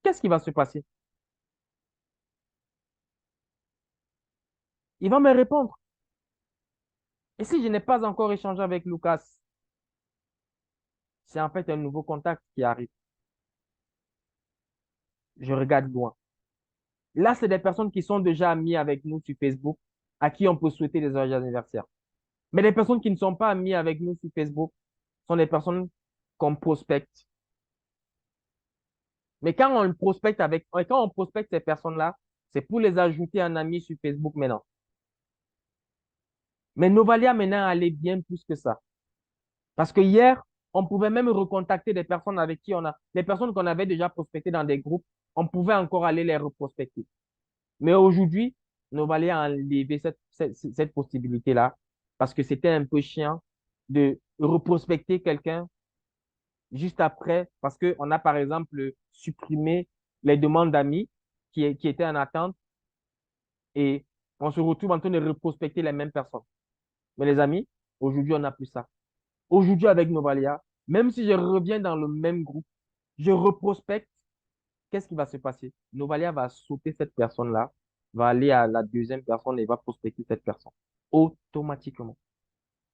[SPEAKER 1] qu'est-ce qui va se passer? Il va me répondre. Et si je n'ai pas encore échangé avec Lucas, c'est en fait un nouveau contact qui arrive. Je regarde loin. Là, c'est des personnes qui sont déjà amies avec nous sur Facebook, à qui on peut souhaiter des joyeux anniversaires. Mais les personnes qui ne sont pas amies avec nous sur Facebook sont des personnes qu'on prospecte. Mais quand on prospecte ces personnes-là, c'est pour les ajouter en amis sur Facebook maintenant. Mais Novalia maintenant allait bien plus que ça. Parce que hier, on pouvait même recontacter des personnes avec qui les personnes qu'on avait déjà prospectées dans des groupes, on pouvait encore aller les reprospecter. Mais aujourd'hui, Novalia a enlevé cette possibilité-là parce que c'était un peu chiant de reprospecter quelqu'un juste après parce qu'on a par exemple supprimé les demandes d'amis qui étaient en attente et on se retrouve en train de reprospecter les mêmes personnes. Mais les amis, aujourd'hui, on n'a plus ça. Aujourd'hui, avec Novalia, même si je reviens dans le même groupe, je reprospecte, qu'est-ce qui va se passer? Novalia va sauter cette personne-là, va aller à la deuxième personne et va prospecter cette personne. Automatiquement.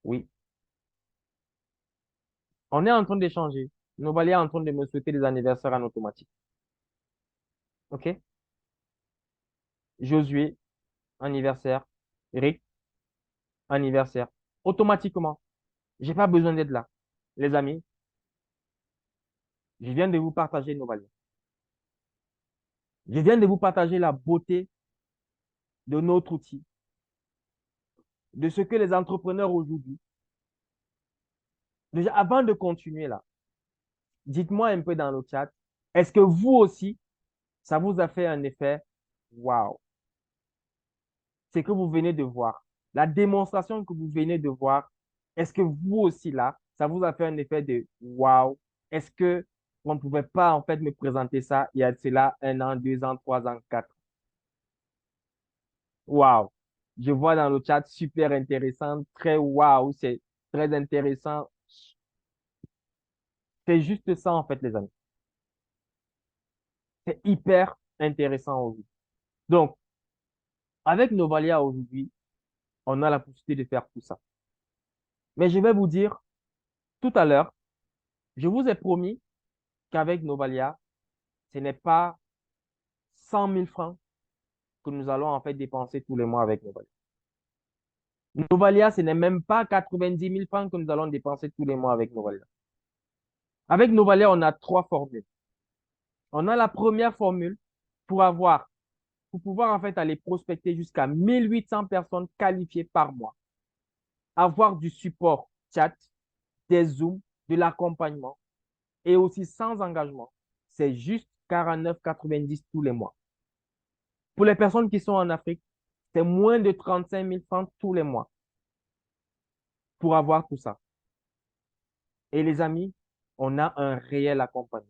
[SPEAKER 1] Oui. On est en train d'échanger. Novalia est en train de me souhaiter des anniversaires en automatique. OK? Josué, anniversaire. Rick, anniversaire. Automatiquement. J'ai pas besoin d'être là. Les amis, je viens de vous partager Novalia. Je viens de vous partager la beauté de notre outil, de ce que les entrepreneurs aujourd'hui, déjà avant de continuer là, dites-moi un peu dans le chat, est-ce que vous aussi, ça vous a fait un effet waouh? C'est que vous venez de voir, la démonstration que vous venez de voir, est-ce que vous aussi là, ça vous a fait un effet de waouh? Est-ce que on ne pouvait pas en fait me présenter ça il y a de cela 1 an, 2 ans, 3 ans, 4? Waouh! Je vois dans le chat super intéressant, très waouh, c'est très intéressant. C'est juste ça en fait, les amis. C'est hyper intéressant aujourd'hui. Donc, avec Novalia aujourd'hui, on a la possibilité de faire tout ça. Mais je vais vous dire, tout à l'heure, je vous ai promis qu'avec Novalia, ce n'est pas 100 000 francs que nous allons en fait dépenser tous les mois avec Novalia. Novalia, ce n'est même pas 90 000 francs que nous allons dépenser tous les mois avec Novalia. Avec Novalia, on a trois formules. On a la première formule pour avoir pour pouvoir en fait aller prospecter jusqu'à 1800 personnes qualifiées par mois, avoir du support chat, des Zooms, de l'accompagnement et aussi sans engagement, c'est juste 49,90 tous les mois. Pour les personnes qui sont en Afrique, c'est moins de 35 000 francs tous les mois pour avoir tout ça. Et les amis, on a un réel accompagnement.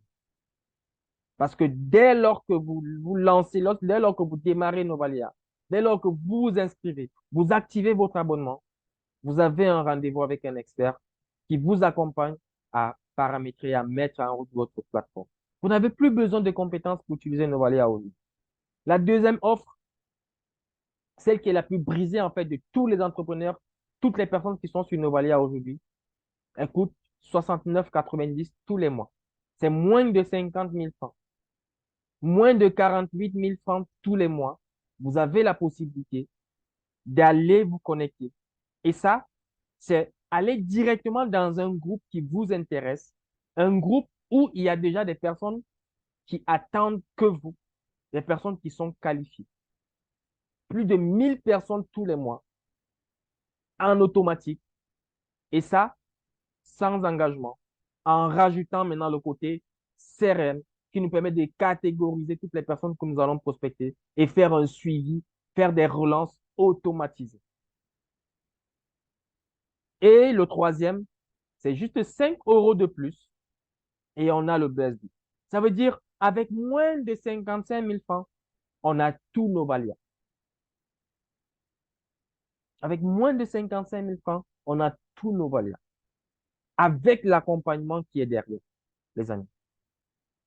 [SPEAKER 1] Parce que dès lors que vous vous lancez, dès lors que vous démarrez Novalia, dès lors que vous vous inscrivez, vous activez votre abonnement, vous avez un rendez-vous avec un expert qui vous accompagne à paramétrer, à mettre en route votre plateforme. Vous n'avez plus besoin de compétences pour utiliser Novalia aujourd'hui. La deuxième offre, celle qui est la plus brisée en fait de tous les entrepreneurs, toutes les personnes qui sont sur Novalia aujourd'hui, elle coûte 69,90 tous les mois. C'est moins de 50 000 francs. Moins de 48 000 francs tous les mois. Vous avez la possibilité d'aller vous connecter. Et ça, c'est aller directement dans un groupe qui vous intéresse, un groupe où il y a déjà des personnes qui attendent que vous, des personnes qui sont qualifiées. Plus de 1000 personnes tous les mois en automatique. Et ça, sans engagement, en rajoutant maintenant le côté CRM qui nous permet de catégoriser toutes les personnes que nous allons prospecter et faire un suivi, faire des relances automatisées. Et le troisième, c'est juste 5 euros de plus et on a le BSB. Ça veut dire, avec moins de 55 000 francs, on a tous nos valias. Avec moins de 55 000 francs, on a tous nos valias. Avec l'accompagnement qui est derrière, les amis.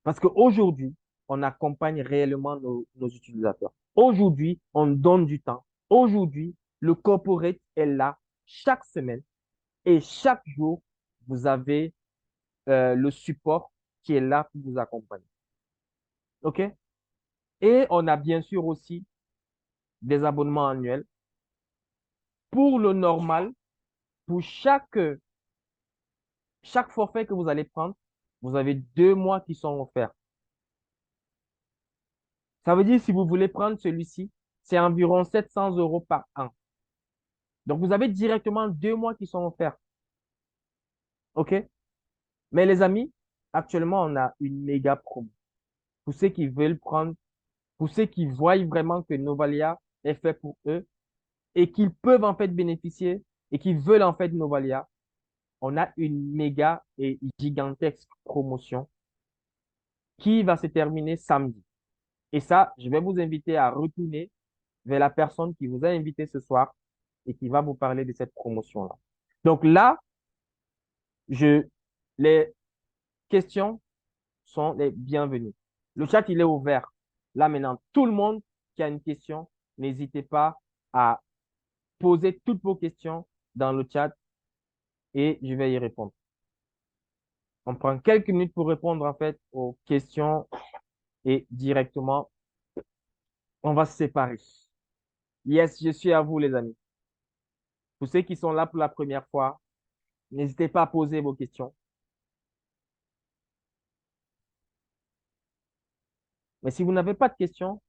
[SPEAKER 1] Parce qu'aujourd'hui, on accompagne réellement nos utilisateurs. Aujourd'hui, on donne du temps. Aujourd'hui, le corporate est là chaque semaine et chaque jour, vous avez le support qui est là pour vous accompagner. OK? Et on a bien sûr aussi des abonnements annuels. Pour le normal, pour chaque forfait que vous allez prendre, vous avez 2 mois qui sont offerts. Ça veut dire si vous voulez prendre celui-ci, c'est environ 700 euros par an. Donc, vous avez directement 2 mois qui sont offerts. OK? Mais les amis, actuellement, on a une méga promo. Pour ceux qui veulent prendre, pour ceux qui voient vraiment que Novalia est fait pour eux et qu'ils peuvent en fait bénéficier et qui veulent en fait Novalia, on a une méga et gigantesque promotion qui va se terminer samedi. Et ça, je vais vous inviter à retourner vers la personne qui vous a invité ce soir et qui va vous parler de cette promotion-là. Donc là, les questions sont les bienvenues. Le chat, il est ouvert. Là maintenant, tout le monde qui a une question, n'hésitez pas à poser toutes vos questions dans le chat et je vais y répondre. On prend quelques minutes pour répondre en fait aux questions et directement, on va se séparer. Yes, je suis à vous les amis. Pour ceux qui sont là pour la première fois, n'hésitez pas à poser vos questions. Mais si vous n'avez pas de questions,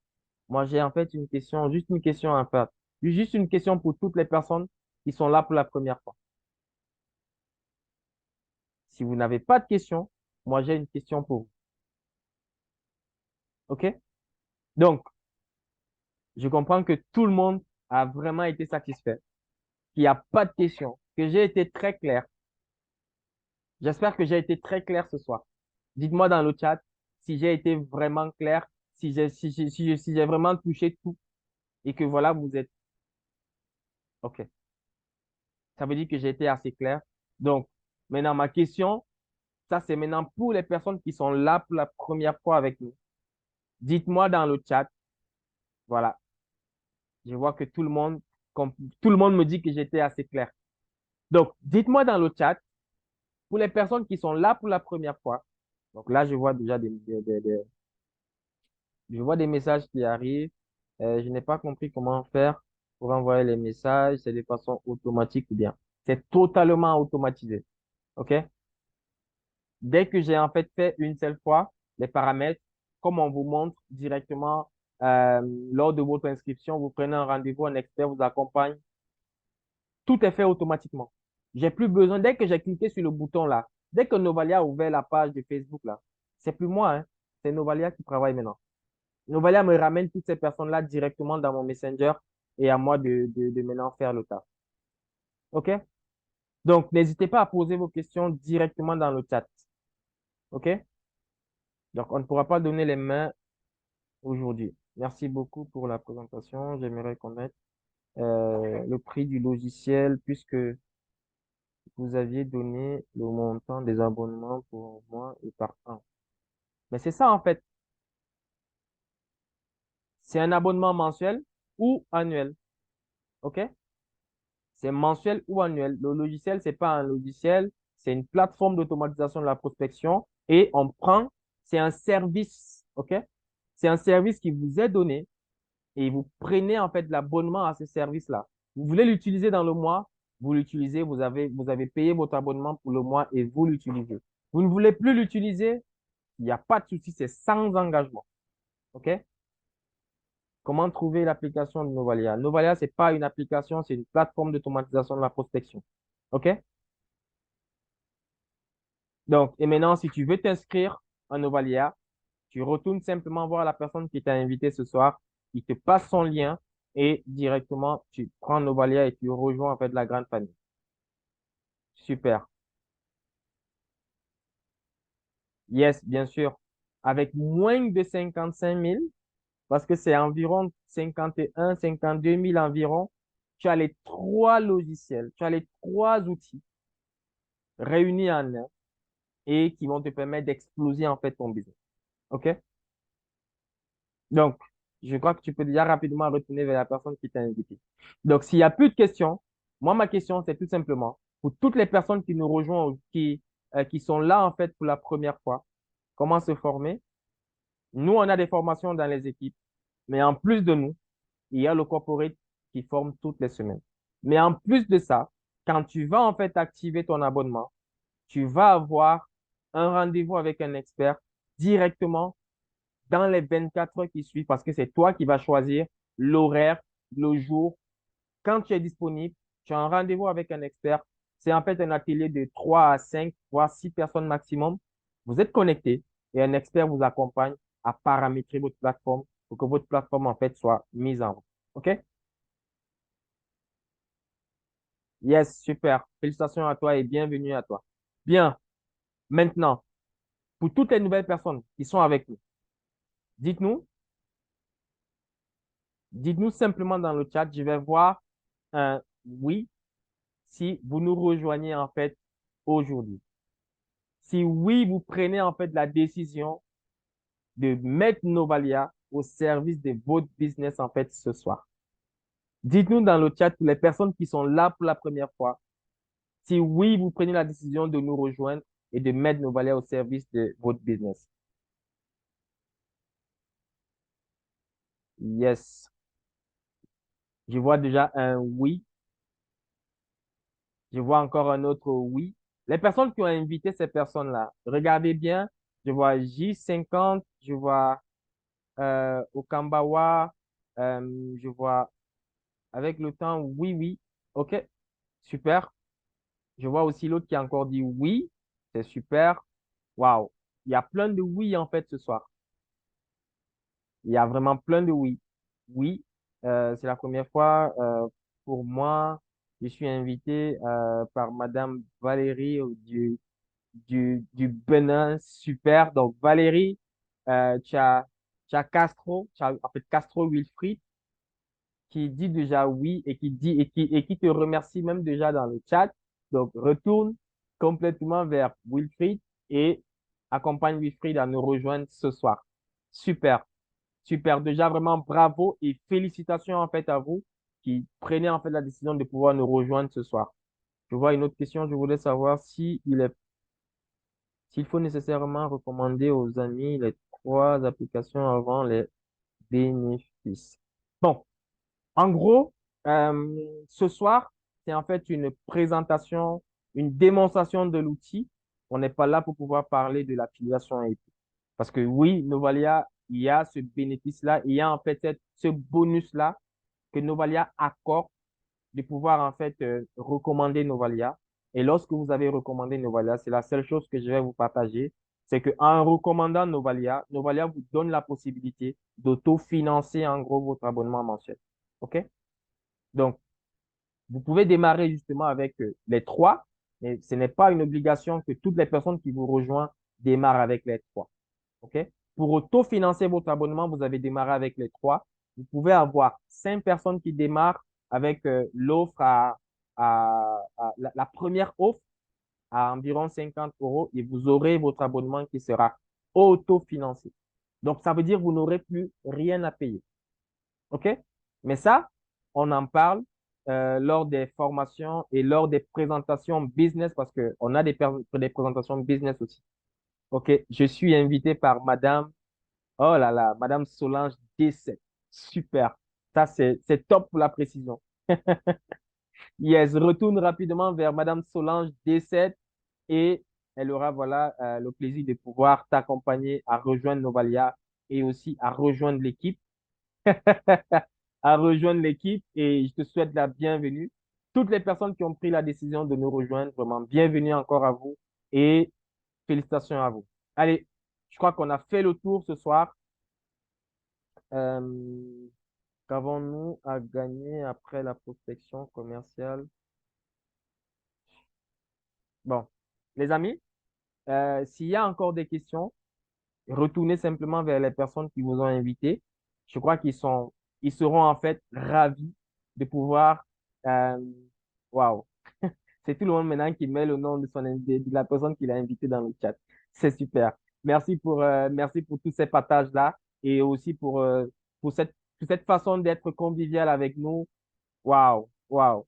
[SPEAKER 1] moi j'ai en fait une question, juste une question à faire. Juste une question pour toutes les personnes qui sont là pour la première fois. Si vous n'avez pas de questions, moi j'ai une question pour vous. OK? Donc, je comprends que tout le monde a vraiment été satisfait, qu'il n'y a pas de questions, que j'ai été très clair. J'espère que j'ai été très clair ce soir. Dites-moi dans le chat si j'ai été vraiment clair, si j'ai vraiment touché tout et que voilà, vous êtes OK. Ça veut dire que j'ai été assez clair. Donc, maintenant, ma question, ça c'est maintenant pour les personnes qui sont là pour la première fois avec nous. Dites-moi dans le chat, voilà, je vois que tout le monde me dit que j'étais assez clair. Donc, dites-moi dans le chat, pour les personnes qui sont là pour la première fois, donc là, je vois déjà je vois des messages qui arrivent. Je n'ai pas compris comment faire pour envoyer les messages. C'est de façon automatique ou bien. C'est totalement automatisé. OK? Dès que j'ai en fait fait une seule fois les paramètres, comme on vous montre directement euh, lors de votre inscription, vous prenez un rendez-vous, un expert vous accompagne. Tout est fait automatiquement. J'ai plus besoin, dès que j'ai cliqué sur le bouton là, dès que Novalia a ouvert la page de Facebook là, c'est plus moi, hein, c'est Novalia qui travaille maintenant. Novalia me ramène toutes ces personnes-là directement dans mon Messenger et à moi de maintenant faire le taf. OK? Donc, n'hésitez pas à poser vos questions directement dans le chat. OK? Donc, on ne pourra pas donner les mains aujourd'hui. Merci beaucoup pour la présentation. J'aimerais connaître le prix du logiciel puisque vous aviez donné le montant des abonnements pour moi et par an. Mais c'est ça en fait. C'est un abonnement mensuel ou annuel. OK? C'est mensuel ou annuel. Le logiciel, c'est pas un logiciel, c'est une plateforme d'automatisation de la prospection et on prend, c'est un service. OK? C'est un service qui vous est donné et vous prenez en fait l'abonnement à ce service-là. Vous voulez l'utiliser dans le mois, vous l'utilisez, vous avez payé votre abonnement pour le mois et vous l'utilisez. Vous ne voulez plus l'utiliser, il n'y a pas de souci, c'est sans engagement. OK? Comment trouver l'application de Novalia? Novalia, c'est pas une application, c'est une plateforme d'automatisation de la prospection. OK? Donc, et maintenant, si tu veux t'inscrire à Novalia, tu retournes simplement voir la personne qui t'a invité ce soir, il te passe son lien et directement, tu prends Novalia et tu rejoins en fait la grande famille. Super. Yes, bien sûr. Avec moins de 55 000, parce que c'est environ 51, 52 000 environ, tu as les trois logiciels, tu as les trois outils réunis en un et qui vont te permettre d'exploser en fait ton business. OK? Donc, je crois que tu peux déjà rapidement retourner vers la personne qui t'a invité. Donc, s'il n'y a plus de questions, moi, ma question, c'est tout simplement pour toutes les personnes qui nous rejoignent, qui sont là en fait pour la première fois, comment se former? Nous, on a des formations dans les équipes, mais en plus de nous, il y a le corporate qui forme toutes les semaines. Mais en plus de ça, quand tu vas en fait activer ton abonnement, tu vas avoir un rendez-vous avec un expert directement dans les 24 heures qui suivent parce que c'est toi qui vas choisir l'horaire, le jour, quand tu es disponible, tu as un rendez-vous avec un expert. C'est en fait un atelier de 3 à 5, voire 6 personnes maximum. Vous êtes connectés et un expert vous accompagne à paramétrer votre plateforme pour que votre plateforme en fait soit mise en route. OK? Yes, super. Félicitations à toi et bienvenue à toi. Bien, maintenant, pour toutes les nouvelles personnes qui sont avec nous, dites-nous, dites-nous simplement dans le chat, je vais voir un oui si vous nous rejoignez en fait aujourd'hui. Si oui, vous prenez en fait la décision de mettre Novalia au service de votre business en fait ce soir. Dites-nous dans le chat pour les personnes qui sont là pour la première fois, si oui, vous prenez la décision de nous rejoindre et de mettre Novalia au service de votre business. Yes. Je vois déjà un oui. Je vois encore un autre oui. Les personnes qui ont invité ces personnes-là, regardez bien. Je vois J50, je vois Okambawa, je vois avec le temps oui, oui. OK, super. Je vois aussi l'autre qui a encore dit oui. C'est super. Waouh. Il y a plein de oui en fait ce soir. Il y a vraiment plein de oui. Oui, c'est la première fois pour moi. Je suis invité par Madame Valérie du Benin. Super. Donc, Valérie, tu as Castro, tu as en fait Castro Wilfried qui dit déjà oui et qui dit et qui te remercie même déjà dans le chat. Donc, retourne complètement vers Wilfried et accompagne Wilfried à nous rejoindre ce soir. Super. Super. Déjà, vraiment bravo et félicitations en fait à vous qui prenez en fait la décision de pouvoir nous rejoindre ce soir. Je vois une autre question. Je voulais savoir si s'il faut nécessairement recommander aux amis les trois applications avant les bénéfices. Bon, en gros, ce soir, c'est en fait une présentation, une démonstration de l'outil. On n'est pas là pour pouvoir parler de l'affiliation et tout. Parce que oui, Novalia il y a ce bénéfice-là, il y a en fait ce bonus-là que Novalia accorde de pouvoir en fait recommander Novalia. Et lorsque vous avez recommandé Novalia, c'est la seule chose que je vais vous partager, c'est qu'en recommandant Novalia, Novalia vous donne la possibilité d'autofinancer en gros votre abonnement mensuel. OK? Donc, vous pouvez démarrer justement avec les trois, mais ce n'est pas une obligation que toutes les personnes qui vous rejoignent démarrent avec les trois. OK? Pour autofinancer votre abonnement, vous avez démarré avec les trois. Vous pouvez avoir cinq personnes qui démarrent avec l'offre la première offre à environ 50 euros et vous aurez votre abonnement qui sera autofinancé. Donc, ça veut dire que vous n'aurez plus rien à payer. OK? Mais ça, on en parle lors des formations et lors des présentations business parce qu'on a des présentations business aussi. OK? Je suis invité par Madame, oh là là, Madame Solange D7. Super. Ça, c'est top pour la précision. Yes, retourne rapidement vers Madame Solange D7 et elle aura voilà le plaisir de pouvoir t'accompagner à rejoindre Novalia et aussi à rejoindre l'équipe. À rejoindre l'équipe et je te souhaite la bienvenue. Toutes les personnes qui ont pris la décision de nous rejoindre, vraiment bienvenue encore à vous et félicitations à vous. Allez, je crois qu'on a fait le tour ce soir. Euh, Qu'avons-nous à gagner après la prospection commerciale? Bon, les amis, s'il y a encore des questions, retournez simplement vers les personnes qui vous ont invité. Je crois ils seront en fait ravis de pouvoir, euh, waouh, c'est tout le monde maintenant qui met le nom de de la personne qu'il a invité dans le chat. C'est super. Merci pour tous ces partages-là et aussi pour pour cette façon d'être convivial avec nous. Waouh, waouh.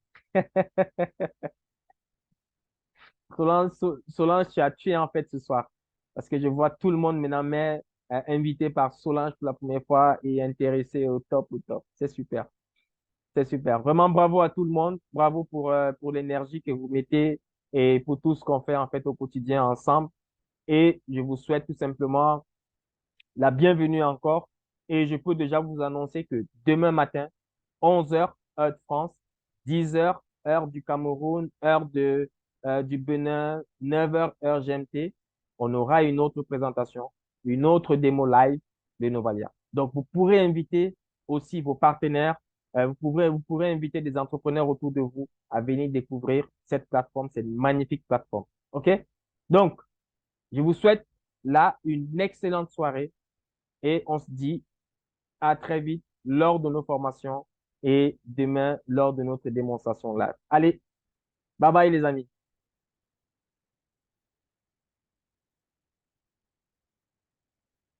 [SPEAKER 1] Solange, tu as tué en fait ce soir. Parce que je vois tout le monde maintenant invité par Solange pour la première fois et intéressé au top, au top. C'est super. C'est super. Vraiment bravo à tout le monde. Bravo pour l'énergie que vous mettez et pour tout ce qu'on fait en fait au quotidien ensemble. Et je vous souhaite tout simplement la bienvenue encore. Et je peux déjà vous annoncer que demain matin, 11 heures, heure de France, 10 heures, heure du Cameroun, du Bénin, 9 heures, heure GMT, on aura une autre présentation, une autre démo live de Novalia. Donc, vous pourrez inviter aussi vos partenaires, vous pourrez inviter des entrepreneurs autour de vous à venir découvrir cette plateforme, cette magnifique plateforme. OK? Donc, je vous souhaite là une excellente soirée et on se dit à très vite lors de nos formations et demain lors de notre démonstration live. Allez, bye bye les amis.